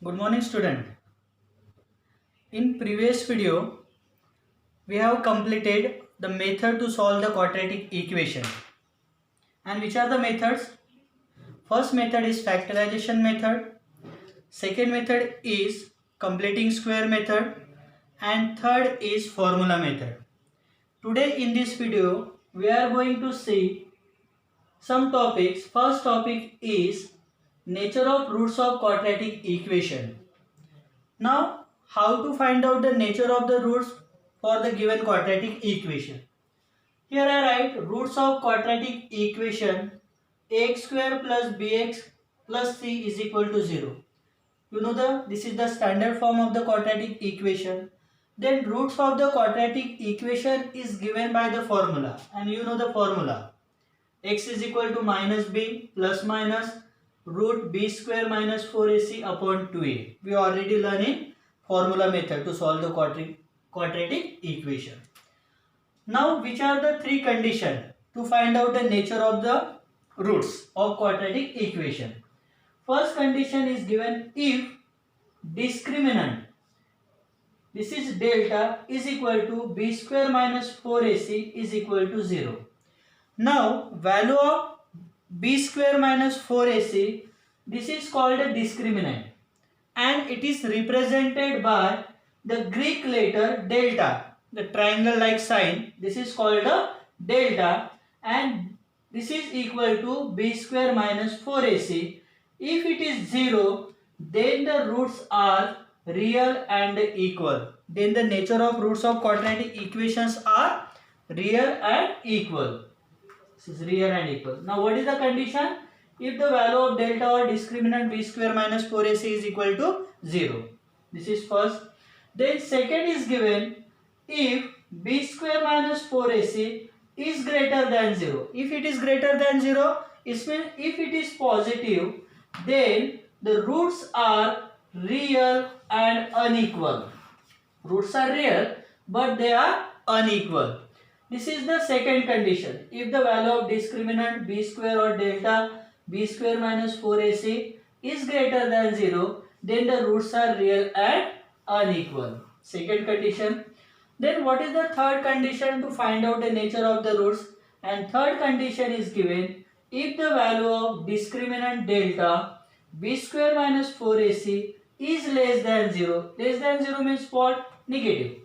Good morning student. In previous video we have completed the method to solve the quadratic equation. And which are the methods? First method is factorization method, second method is completing square method, and third is formula method. Today in this video we are going to see some topics. First topic is nature of roots of quadratic equation. Now, how to find out the nature of the roots for the given quadratic equation? Here I write roots of quadratic equation ax square plus bx plus c is equal to 0. You know this is the standard form of the quadratic equation. Then roots of the quadratic equation is given by the formula, and you know the formula. X is equal to minus b plus minus root b square minus 4ac upon 2a. We already learned in formula method to solve the quadratic equation. Now, which are the three conditions to find out the nature of the roots of quadratic equation? First condition is given if discriminant, this is delta, is equal to b square minus 4ac is equal to 0. Now, value of b square minus 4ac, this is called a discriminant, and it is represented by the Greek letter delta, the triangle like sign. This is called a delta, and this is equal to b square minus 4ac. If it is 0, then the roots are real and equal. Then the nature of roots of quadratic equations are real and equal. This is real and equal. Now what is the condition? If the value of delta or discriminant b square minus 4ac is equal to 0. This is first. Then second is given if b square minus 4ac is greater than 0. If it is greater than 0, it means if it is positive, then the roots are real and unequal. Roots are real, but they are unequal. This is the second condition. If the value of discriminant b square or delta b square minus 4ac is greater than 0, then the roots are real and unequal. Second condition. Then what is the third condition to find out the nature of the roots? And third condition is given if the value of discriminant delta b square minus 4ac is less than 0. Less than 0 means what? Negative.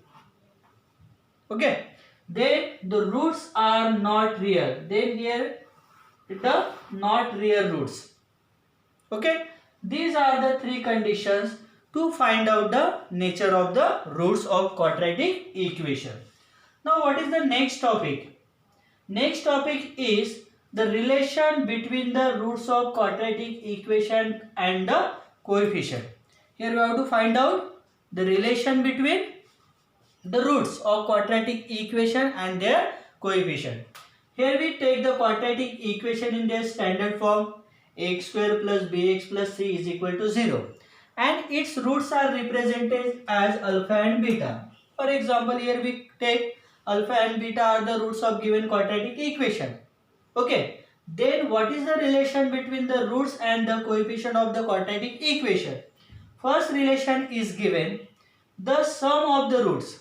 Okay. Then the roots are not real. Then here the not real roots. Okay. These are the three conditions to find out the nature of the roots of quadratic equation. Now what is the next topic? Next topic is the relation between the roots of quadratic equation and the coefficient. Here we have to find out the relation between the roots of quadratic equation and their coefficient. Here we take the quadratic equation in their standard form, ax square plus bx plus c is equal to 0, and its roots are represented as alpha and beta. For example, here we take alpha and beta are the roots of given quadratic equation. Okay, then what is the relation between the roots and the coefficient of the quadratic equation? First relation is given the sum of the roots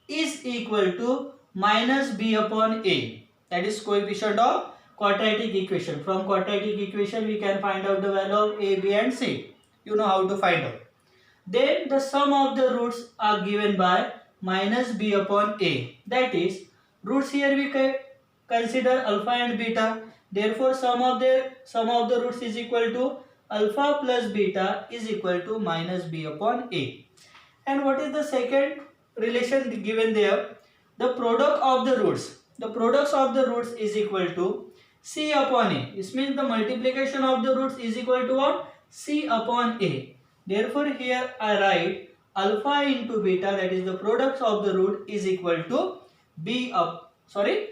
is equal to minus b upon a, that is coefficient of quadratic equation. From quadratic equation we can find out the value of a, b and c. You know how to find out. Then the sum of the roots are given by minus b upon a, that is roots here we can consider alpha and beta. Therefore sum of the roots is equal to alpha plus beta is equal to minus b upon a. And what is the second relation given there? The product of the roots. The products of the roots is equal to c upon a. This means the multiplication of the roots is equal to what? C upon a. Therefore here I write alpha into beta, that is the products of the root, is equal to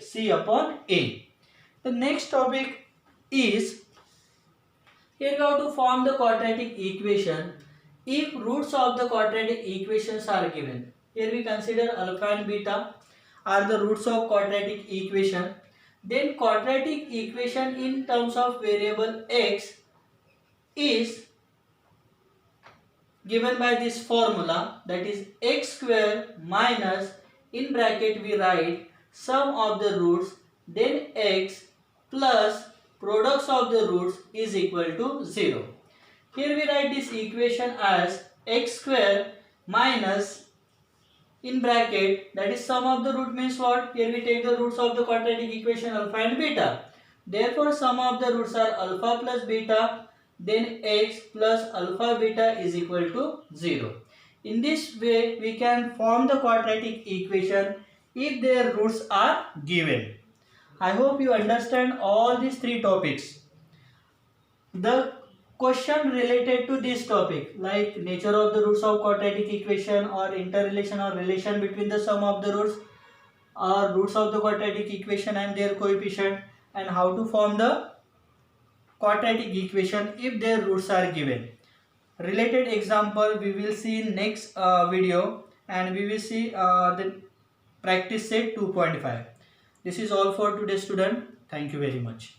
c upon a. The next topic is here we have to form the quadratic equation if roots of the quadratic equations are given. Here we consider alpha and beta are the roots of quadratic equation. Then quadratic equation in terms of variable x is given by this formula, that is x square minus, in bracket we write sum of the roots, then x plus products of the roots is equal to 0. Here we write this equation as x square minus, in bracket, that is sum of the root means what? Here we take the roots of the quadratic equation alpha and beta. Therefore sum of the roots are alpha plus beta, then x plus alpha beta is equal to 0. In this way we can form the quadratic equation if their roots are given. I hope you understand all these three topics. The question related to this topic, like nature of the roots of quadratic equation or interrelation or relation between the sum of the roots or roots of the quadratic equation and their coefficient, and how to form the quadratic equation if their roots are given. Related example we will see in next video, and we will see the practice set 2.5. This is all for today, student. Thank you very much.